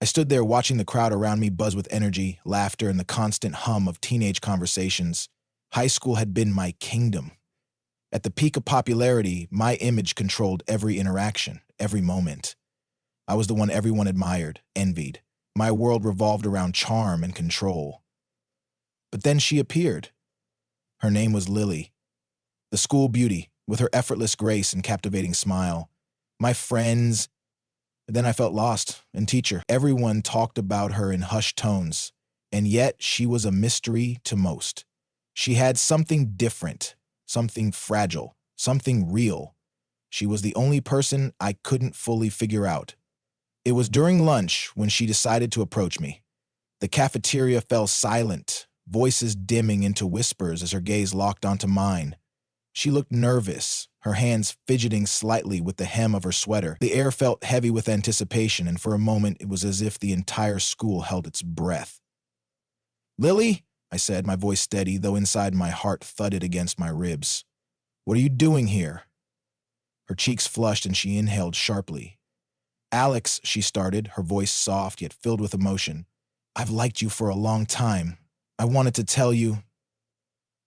I stood there watching the crowd around me buzz with energy, laughter, and the constant hum of teenage conversations. High school had been my kingdom. At the peak of popularity, my image controlled every interaction, every moment. I was the one everyone admired, envied. My world revolved around charm and control. But then she appeared. Her name was Lily, the school beauty, with her effortless grace and captivating smile. My friends, then I felt lost. And teacher, everyone talked about her in hushed tones, and yet she was a mystery to most. She had something different, something fragile, something real. She was the only person I couldn't fully figure out. It was during lunch when she decided to approach me. The cafeteria fell silent, voices dimming into whispers as her gaze locked onto mine. She looked nervous, her hands fidgeting slightly with the hem of her sweater. The air felt heavy with anticipation, and for a moment it was as if the entire school held its breath. "Lily," I said, my voice steady, though inside my heart thudded against my ribs. "What are you doing here?" Her cheeks flushed and she inhaled sharply. "Alex," she started, her voice soft yet filled with emotion. "I've liked you for a long time. I wanted to tell you,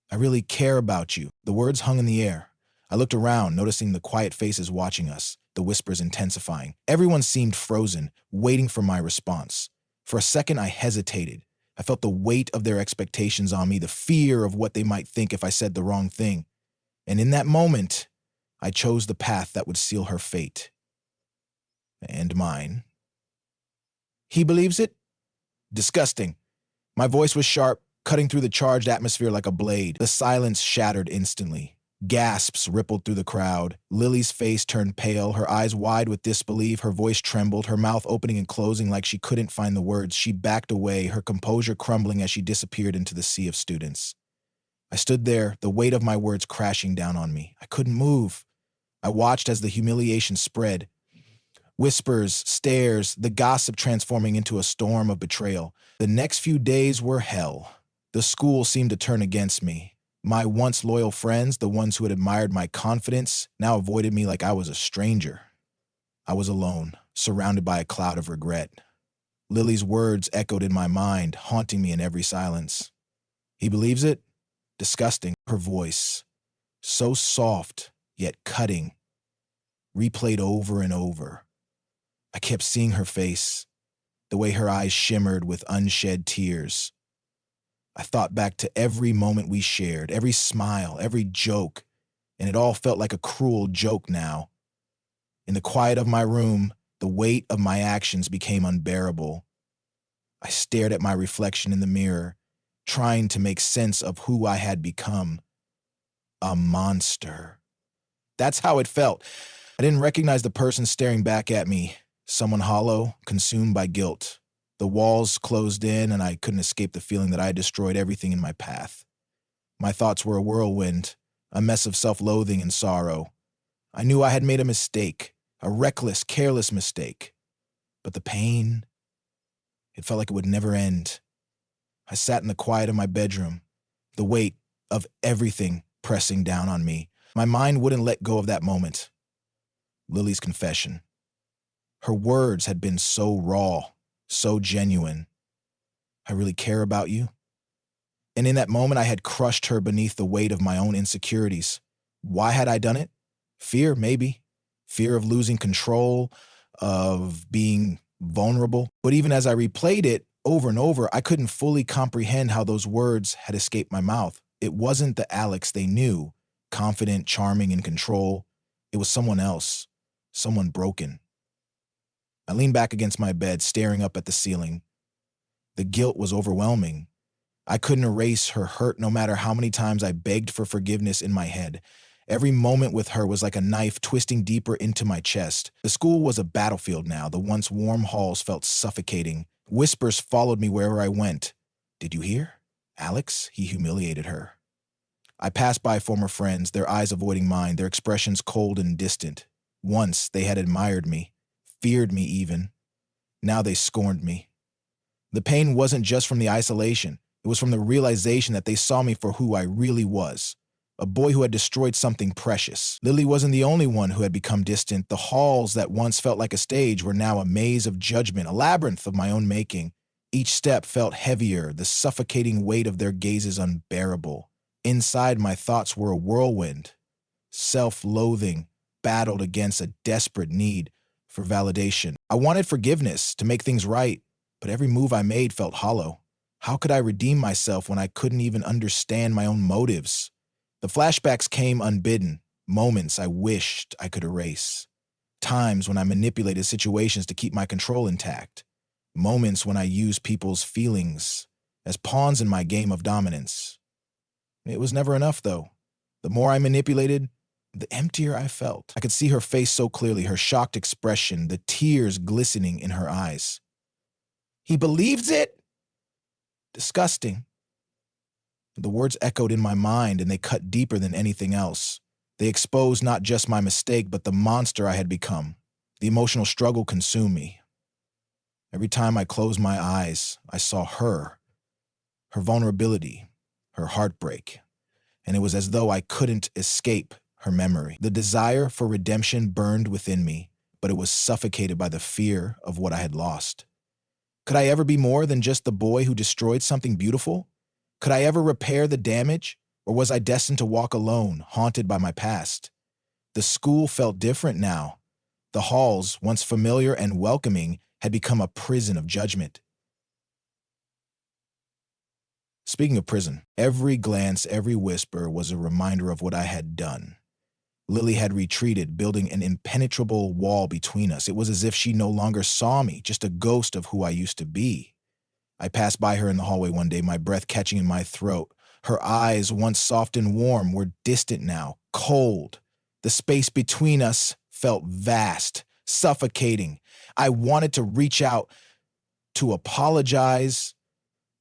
I really care about you." The words hung in the air. I looked around, noticing the quiet faces watching us, the whispers intensifying. Everyone seemed frozen, waiting for my response. For a second, I hesitated. I felt the weight of their expectations on me, the fear of what they might think if I said the wrong thing. And in that moment, I chose the path that would seal her fate. And mine. "He believes it? Disgusting." My voice was sharp, cutting through the charged atmosphere like a blade. The silence shattered instantly. Gasps rippled through the crowd. Lily's face turned pale, her eyes wide with disbelief, her voice trembled, her mouth opening and closing like she couldn't find the words. She backed away, her composure crumbling as she disappeared into the sea of students. I stood there, the weight of my words crashing down on me. I couldn't move. I watched as the humiliation spread. Whispers, stares, the gossip transforming into a storm of betrayal. The next few days were hell. The school seemed to turn against me. My once loyal friends, the ones who had admired my confidence, now avoided me like I was a stranger. I was alone, surrounded by a cloud of regret. Lily's words echoed in my mind, haunting me in every silence. "He believes it?" Disgusting. Her voice, so soft, yet cutting, replayed over and over. I kept seeing her face, the way her eyes shimmered with unshed tears. I thought back to every moment we shared, every smile, every joke, and it all felt like a cruel joke now. In the quiet of my room, the weight of my actions became unbearable. I stared at my reflection in the mirror, trying to make sense of who I had become. A monster. That's how it felt. I didn't recognize the person staring back at me. Someone hollow, consumed by guilt. The walls closed in, and I couldn't escape the feeling that I had destroyed everything in my path. My thoughts were a whirlwind, a mess of self-loathing and sorrow. I knew I had made a mistake, a reckless, careless mistake. But the pain, it felt like it would never end. I sat in the quiet of my bedroom, the weight of everything pressing down on me. My mind wouldn't let go of that moment. Lily's confession. Her words had been so raw, so genuine. "I really care about you." And in that moment, I had crushed her beneath the weight of my own insecurities. Why had I done it? Fear, maybe. Fear of losing control, of being vulnerable. But even as I replayed it over and over, I couldn't fully comprehend how those words had escaped my mouth. It wasn't the Alex they knew, confident, charming, in control. It was someone else, someone broken. I leaned back against my bed, staring up at the ceiling. The guilt was overwhelming. I couldn't erase her hurt no matter how many times I begged for forgiveness in my head. Every moment with her was like a knife twisting deeper into my chest. The school was a battlefield now. The once warm halls felt suffocating. Whispers followed me wherever I went. "Did you hear? Alex?" He humiliated her. I passed by former friends, their eyes avoiding mine, their expressions cold and distant. Once they had admired me, feared me even. Now they scorned me. The pain wasn't just from the isolation. It was from the realization that they saw me for who I really was. a boy who had destroyed something precious. Lily wasn't the only one who had become distant. The halls that once felt like a stage were now a maze of judgment, a labyrinth of my own making. Each step felt heavier, the suffocating weight of their gazes unbearable. Inside, my thoughts were a whirlwind. Self-loathing battled against a desperate need for validation. I wanted forgiveness to make things right, but every move I made felt hollow. How could I redeem myself when I couldn't even understand my own motives? The flashbacks came unbidden, moments I wished I could erase. Times when I manipulated situations to keep my control intact. Moments when I used people's feelings as pawns in my game of dominance. It was never enough, though. The more I manipulated, the emptier I felt. I could see her face so clearly, her shocked expression, the tears glistening in her eyes. He believes it? Disgusting. The words echoed in my mind, and they cut deeper than anything else. They exposed not just my mistake, but the monster I had become. The emotional struggle consumed me. Every time I closed my eyes, I saw her vulnerability, her heartbreak, and it was as though I couldn't escape her memory. The desire for redemption burned within me, but it was suffocated by the fear of what I had lost. Could I ever be more than just the boy who destroyed something beautiful? Could I ever repair the damage, or was I destined to walk alone, haunted by my past? The school felt different now. The halls, once familiar and welcoming, had become a prison of judgment. Speaking of prison, every glance, every whisper was a reminder of what I had done. Lily had retreated, building an impenetrable wall between us. It was as if she no longer saw me, just a ghost of who I used to be. I passed by her in the hallway one day, my breath catching in my throat. Her eyes, once soft and warm, were distant now, cold. The space between us felt vast, suffocating. I wanted to reach out, to apologize,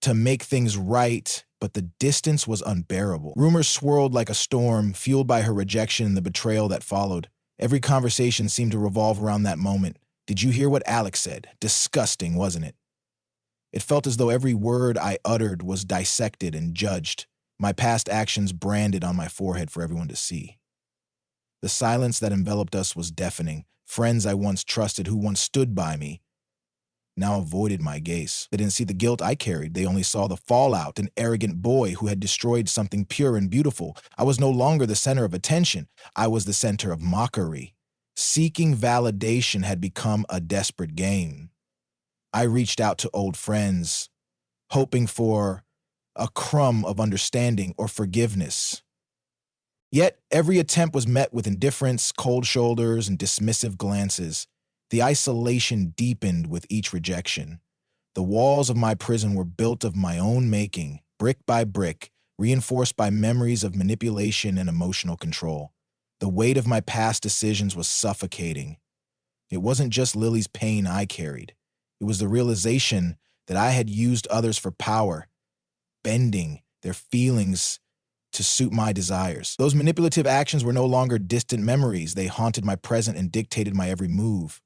to make things right, but the distance was unbearable. Rumors swirled like a storm, fueled by her rejection and the betrayal that followed. Every conversation seemed to revolve around that moment. Did you hear what Alex said? Disgusting, wasn't it? It felt as though every word I uttered was dissected and judged, my past actions branded on my forehead for everyone to see. The silence that enveloped us was deafening. Friends I once trusted, who once stood by me, now avoided my gaze. They didn't see the guilt I carried. They only saw the fallout, an arrogant boy who had destroyed something pure and beautiful. I was no longer the center of attention. I was the center of mockery. Seeking validation had become a desperate game. I reached out to old friends, hoping for a crumb of understanding or forgiveness. Yet every attempt was met with indifference, cold shoulders, and dismissive glances. The isolation deepened with each rejection. The walls of my prison were built of my own making, brick by brick, reinforced by memories of manipulation and emotional control. The weight of my past decisions was suffocating. It wasn't just Lily's pain I carried. It was the realization that I had used others for power, bending their feelings to suit my desires. Those manipulative actions were no longer distant memories. They haunted my present and dictated my every move.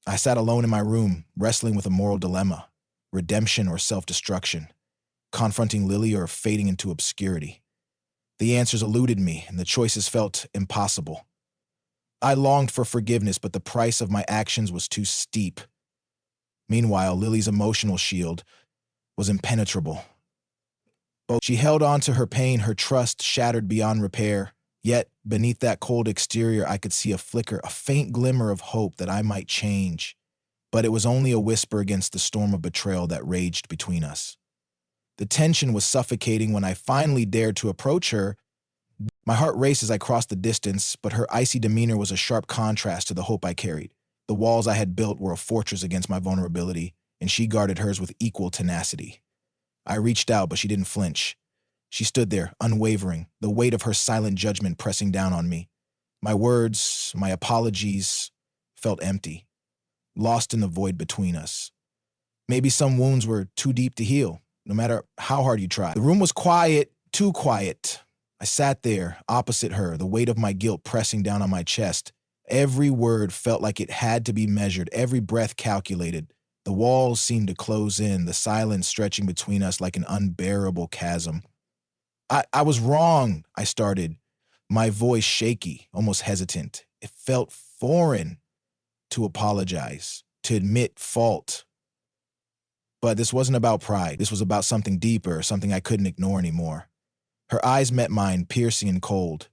I sat alone in my room, wrestling with a moral dilemma, redemption or self-destruction, confronting Lily or fading into obscurity. The answers eluded me, and the choices felt impossible. I longed for forgiveness, but the price of my actions was too steep. Meanwhile, Lily's emotional shield was impenetrable. But she held on to her pain, her trust shattered beyond repair. Yet, beneath that cold exterior, I could see a flicker, a faint glimmer of hope that I might change. But it was only a whisper against the storm of betrayal that raged between us. The tension was suffocating when I finally dared to approach her. My heart raced as I crossed the distance, but her icy demeanor was a sharp contrast to the hope I carried. The walls I had built were a fortress against my vulnerability, and she guarded hers with equal tenacity. I reached out, but she didn't flinch. She stood there, unwavering, the weight of her silent judgment pressing down on me. My words, my apologies, felt empty, lost in the void between us. Maybe some wounds were too deep to heal, no matter how hard you tried. The room was quiet, too quiet. I sat there, opposite her, the weight of my guilt pressing down on my chest. Every word felt like it had to be measured, every breath calculated. The walls seemed to close in, the silence stretching between us like an unbearable chasm. I was wrong, I started, my voice shaky, almost hesitant. It felt foreign to apologize, to admit fault. But this wasn't about pride. This was about something deeper, something I couldn't ignore anymore. Her eyes met mine, piercing and cold.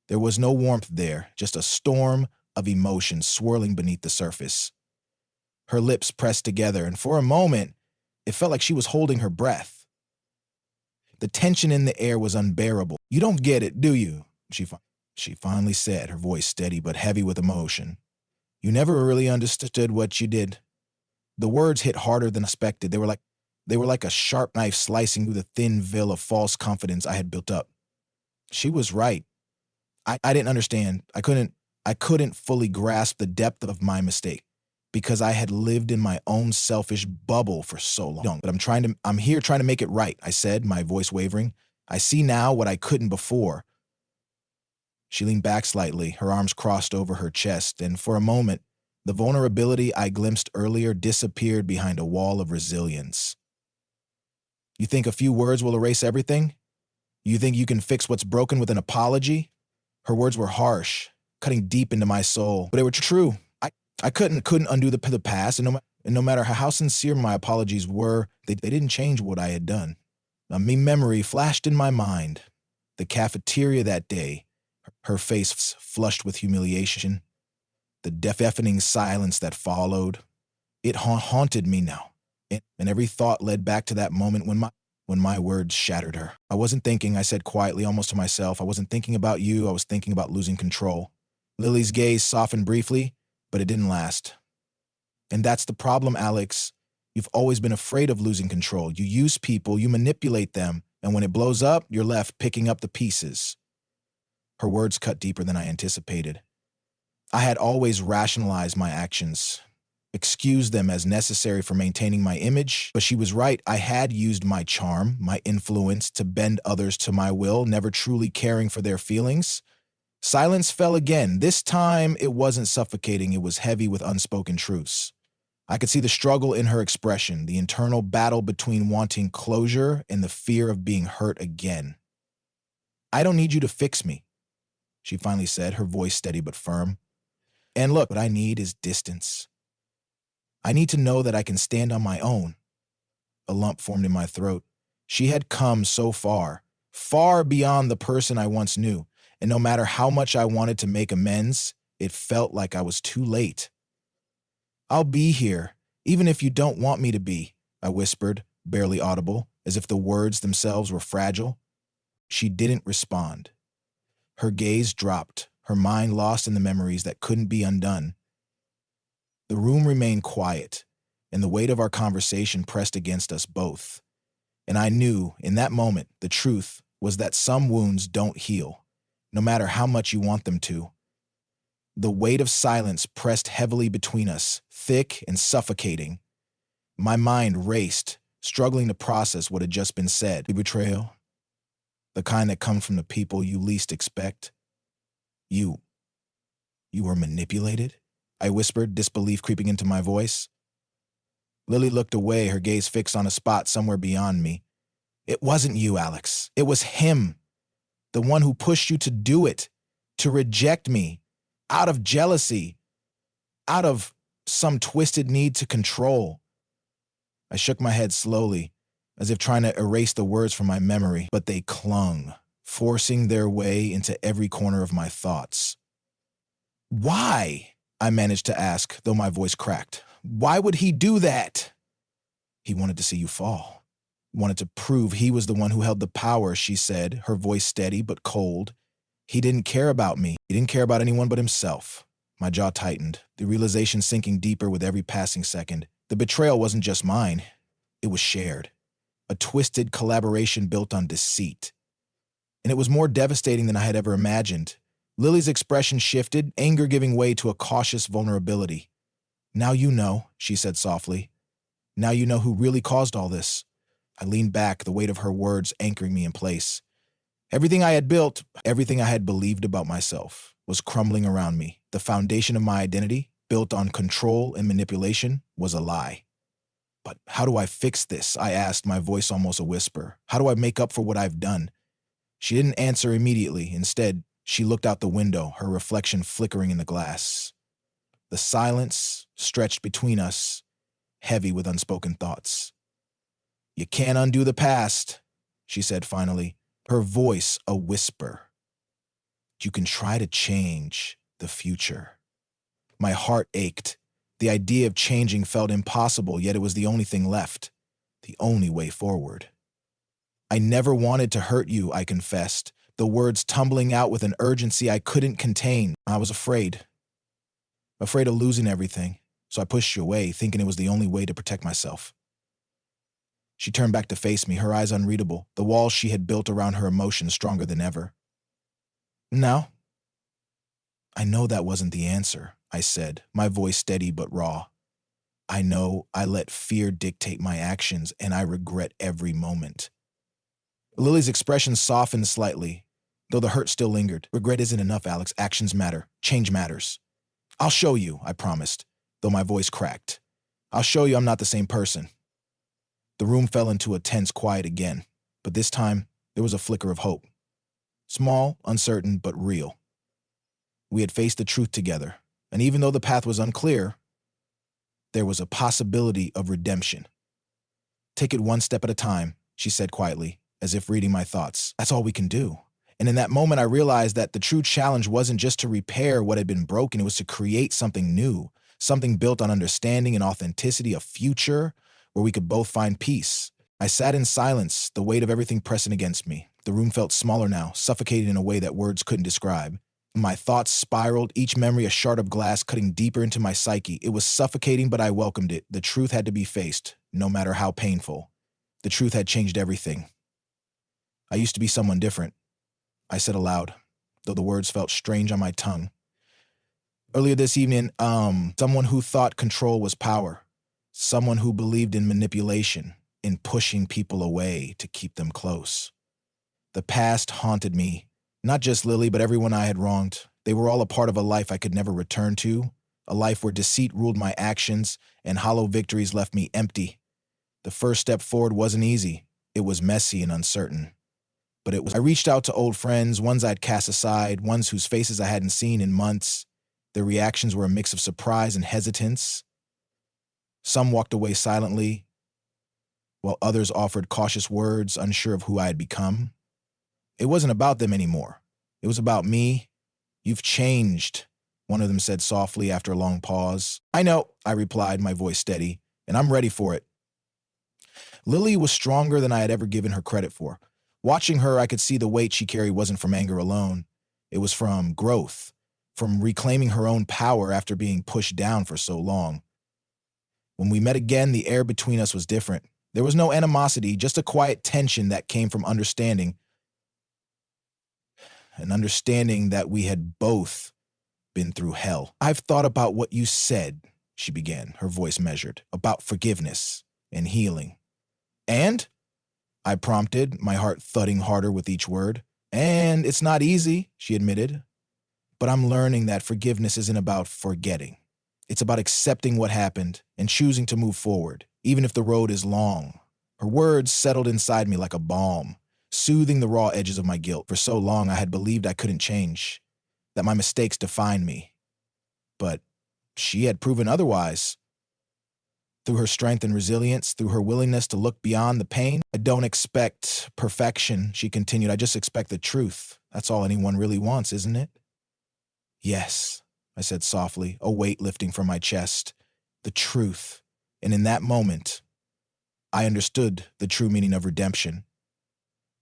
There was no warmth there, just a storm of emotion swirling beneath the surface. Her lips pressed together, and for a moment, it felt like she was holding her breath. The tension in the air was unbearable. "You don't get it, do you?" She finally said, her voice steady but heavy with emotion. "You never really understood what you did." The words hit harder than expected. They were like a sharp knife slicing through the thin veil of false confidence I had built up. She was right. I didn't understand. I couldn't fully grasp the depth of my mistake because I had lived in my own selfish bubble for so long. But I'm here trying to make it right, I said, my voice wavering. I see now what I couldn't before. She leaned back slightly, her arms crossed over her chest, and for a moment, the vulnerability I glimpsed earlier disappeared behind a wall of resilience. "You think a few words will erase everything? You think you can fix what's broken with an apology?" Her words were harsh, cutting deep into my soul, but they were true. I couldn't undo the past, and no matter how sincere my apologies were, they didn't change what I had done. A memory flashed in my mind. The cafeteria that day, her face flushed with humiliation, the deafening silence that followed. It haunted me now, and every thought led back to that moment when my words shattered her. "I wasn't thinking," I said quietly, almost to myself. "I wasn't thinking about you. I was thinking about losing control." Lily's gaze softened briefly, but it didn't last. "And that's the problem, Alex. You've always been afraid of losing control. You use people, you manipulate them, and when it blows up, you're left picking up the pieces." Her words cut deeper than I anticipated. I had always rationalized my actions, excused them as necessary for maintaining my image, but she was right. I had used my charm, my influence to bend others to my will, never truly caring for their feelings. Silence fell again. This time, it wasn't suffocating, it was heavy with unspoken truths. I could see the struggle in her expression, the internal battle between wanting closure and the fear of being hurt again. "I don't need you to fix me," she finally said, her voice steady but firm. "And look, what I need is distance. I need to know that I can stand on my own." A lump formed in my throat. She had come so far, far beyond the person I once knew, and no matter how much I wanted to make amends, it felt like I was too late. "I'll be here, even if you don't want me to be," I whispered, barely audible, as if the words themselves were fragile. She didn't respond. Her gaze dropped, her mind lost in the memories that couldn't be undone. The room remained quiet, and the weight of our conversation pressed against us both. And I knew, in that moment, the truth was that some wounds don't heal, no matter how much you want them to. The weight of silence pressed heavily between us, thick and suffocating. My mind raced, struggling to process what had just been said. Betrayal, the kind that comes from the people you least expect. You were manipulated?" I whispered, disbelief creeping into my voice. Lily looked away, her gaze fixed on a spot somewhere beyond me. "It wasn't you, Alex. It was him. The one who pushed you to do it, to reject me, out of jealousy, out of some twisted need to control." I shook my head slowly, as if trying to erase the words from my memory, but they clung, forcing their way into every corner of my thoughts. "Why?" I managed to ask, though my voice cracked. "Why would he do that?" "He wanted to see you fall. Wanted to prove he was the one who held the power," she said, her voice steady but cold. "He didn't care about me. He didn't care about anyone but himself." My jaw tightened, the realization sinking deeper with every passing second. The betrayal wasn't just mine. It was shared. A twisted collaboration built on deceit. And it was more devastating than I had ever imagined. Lily's expression shifted, anger giving way to a cautious vulnerability. "Now you know," she said softly. "Now you know who really caused all this." I leaned back, the weight of her words anchoring me in place. Everything I had built, everything I had believed about myself, was crumbling around me. The foundation of my identity, built on control and manipulation, was a lie. "But how do I fix this?" I asked, my voice almost a whisper. "How do I make up for what I've done?" She didn't answer immediately. Instead, she looked out the window, her reflection flickering in the glass. The silence stretched between us, heavy with unspoken thoughts. "You can't undo the past," she said finally, her voice a whisper. "You can try to change the future." My heart ached. The idea of changing felt impossible, yet it was the only thing left, the only way forward. "I never wanted to hurt you," I confessed, the words tumbling out with an urgency I couldn't contain. I was afraid of losing everything, so I pushed you away, thinking it was the only way to protect myself. She turned back to face me, her eyes unreadable, the walls she had built around her emotions stronger than ever. "No." "I know that wasn't the answer," I said, my voice steady but raw. "I know I let fear dictate my actions, and I regret every moment." Lily's expression softened slightly, though the hurt still lingered. "Regret isn't enough, Alex. Actions matter. Change matters." "I'll show you," I promised, though my voice cracked. "I'll show you I'm not the same person." The room fell into a tense quiet again, but this time there was a flicker of hope. Small, uncertain, but real. We had faced the truth together, and even though the path was unclear, there was a possibility of redemption. "Take it one step at a time," she said quietly, as if reading my thoughts. "That's all we can do." And in that moment, I realized that the true challenge wasn't just to repair what had been broken, it was to create something new, something built on understanding and authenticity, a future where we could both find peace. I sat in silence, the weight of everything pressing against me. The room felt smaller now, suffocating in a way that words couldn't describe. My thoughts spiraled, each memory a shard of glass cutting deeper into my psyche. It was suffocating, but I welcomed it. The truth had to be faced, no matter how painful. The truth had changed everything. "I used to be someone different," I said aloud, though the words felt strange on my tongue. "Earlier this evening, someone who thought control was power. Someone who believed in manipulation, in pushing people away to keep them close." The past haunted me. Not just Lily, but everyone I had wronged. They were all a part of a life I could never return to, a life where deceit ruled my actions and hollow victories left me empty. The first step forward wasn't easy. It was messy and uncertain. But I reached out to old friends, ones I'd cast aside, ones whose faces I hadn't seen in months. Their reactions were a mix of surprise and hesitance. Some walked away silently, while others offered cautious words, unsure of who I had become. It wasn't about them anymore. It was about me. "You've changed," one of them said softly after a long pause. "I know," I replied, my voice steady, "and I'm ready for it." Lily was stronger than I had ever given her credit for. Watching her, I could see the weight she carried wasn't from anger alone. It was from growth, from reclaiming her own power after being pushed down for so long. When we met again, the air between us was different. There was no animosity, just a quiet tension that came from understanding. An understanding that we had both been through hell. "I've thought about what you said," she began, her voice measured, "about forgiveness and healing." "And?" I prompted, my heart thudding harder with each word. "And it's not easy," she admitted. "But I'm learning that forgiveness isn't about forgetting. It's about accepting what happened and choosing to move forward, even if the road is long." Her words settled inside me like a balm, soothing the raw edges of my guilt. For so long, I had believed I couldn't change, that my mistakes defined me. But she had proven otherwise. Through her strength and resilience, through her willingness to look beyond the pain. "I don't expect perfection," she continued. "I just expect the truth. That's all anyone really wants, isn't it?" "Yes," I said softly, a weight lifting from my chest. The truth. And in that moment, I understood the true meaning of redemption.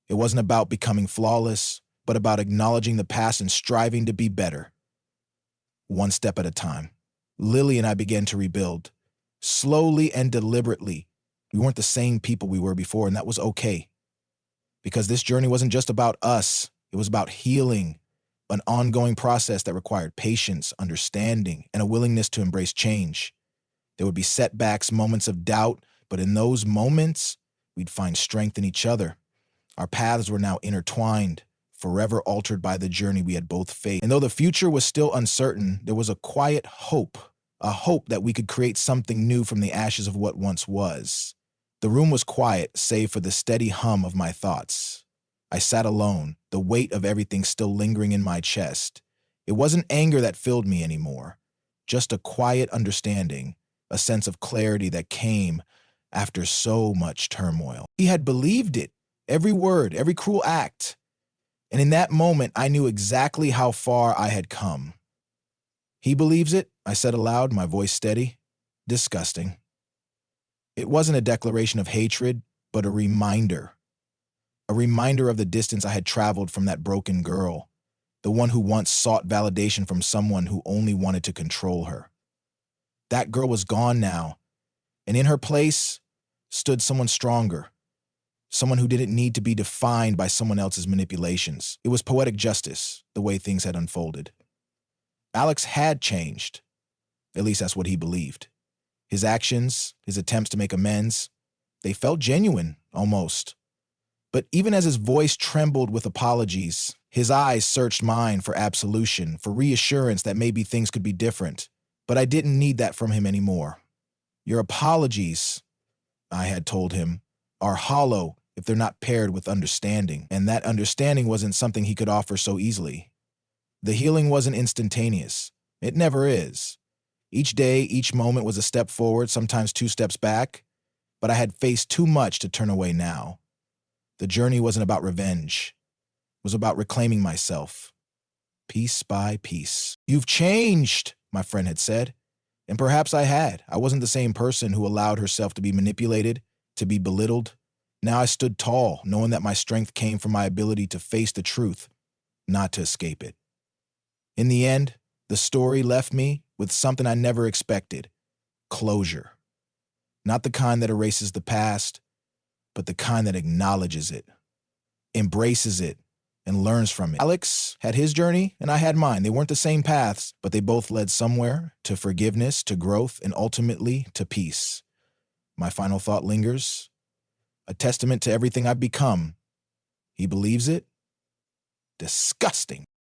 It wasn't about becoming flawless, but about acknowledging the past and striving to be better. One step at a time. Lily and I began to rebuild. Slowly and deliberately. We weren't the same people we were before, and that was okay. Because this journey wasn't just about us. It was about healing, an ongoing process that required patience, understanding, and a willingness to embrace change. There would be setbacks, moments of doubt, but in those moments, we'd find strength in each other. Our paths were now intertwined, forever altered by the journey we had both faced. And though the future was still uncertain, there was a quiet hope, a hope that we could create something new from the ashes of what once was. The room was quiet, save for the steady hum of my thoughts. I sat alone, the weight of everything still lingering in my chest. It wasn't anger that filled me anymore, just a quiet understanding, a sense of clarity that came after so much turmoil. He had believed it, every word, every cruel act. And in that moment, I knew exactly how far I had come. He believes it, I said aloud, my voice steady. Disgusting. It wasn't a declaration of hatred, but a reminder. A reminder of the distance I had traveled from that broken girl, the one who once sought validation from someone who only wanted to control her. That girl was gone now, and in her place stood someone stronger, someone who didn't need to be defined by someone else's manipulations. It was poetic justice, the way things had unfolded. Alex had changed. At least that's what he believed. His actions, his attempts to make amends, they felt genuine, almost. But even as his voice trembled with apologies, his eyes searched mine for absolution, for reassurance that maybe things could be different. But I didn't need that from him anymore. Your apologies, I had told him, are hollow if they're not paired with understanding, and that understanding wasn't something he could offer so easily. The healing wasn't instantaneous. It never is. Each day, each moment was a step forward, sometimes 2 steps back, but I had faced too much to turn away now. The journey wasn't about revenge. It was about reclaiming myself, piece by piece. You've changed, my friend had said. And perhaps I had. I wasn't the same person who allowed herself to be manipulated, to be belittled. Now I stood tall, knowing that my strength came from my ability to face the truth, not to escape it. In the end, the story left me with something I never expected: closure. Not the kind that erases the past, but the kind that acknowledges it, embraces it, and learns from it. Alex had his journey, and I had mine. They weren't the same paths, but they both led somewhere, to forgiveness, to growth, and ultimately to peace. My final thought lingers, a testament to everything I've become. He believes it? Disgusting.